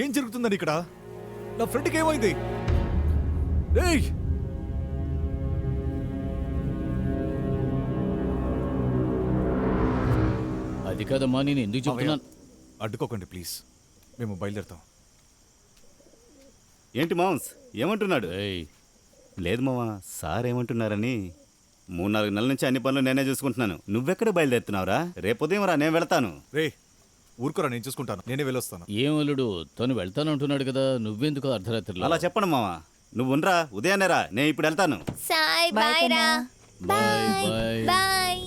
ఏం జరుగుతుందని ఇక్కడ? నా ఫ్రెండ్కి ఏమైంది? ఏయ్ అది కాదమ్మా, నేను ఎందుకు చెప్తున్నాను. అడ్డుకోకండి ప్లీజ్, మేము బయలుదేరుతాం. ఏంటి మామ్స్ ఏమంటున్నాడు? ఏయ్, లేదు మామ, సార్ ఏమంటున్నారని. 3-4 నెలల నుంచి అన్ని పనులు నేనే చూసుకుంటున్నాను. నువ్వెక్కడ బయలుదేరుతున్నావురా? రేపు ఉదయం రా, నేను వెళతాను. రే ఊరుకోరా, నేను చూసుకుంటాను, నేనే వెళ్ళొస్తాను. ఏం అల్లుడు, తను వెళ్తానంటున్నాడు కదా, నువ్వెందుకు అర్ధరాత్రిలో? అలా చెప్పండి మామ, నువ్వు ఉండరా, ఉదయాన్నే రా, నేను ఇప్పుడు వెళ్తాను. సాయ్ బాయ్ రా. Bye bye. బాయ్.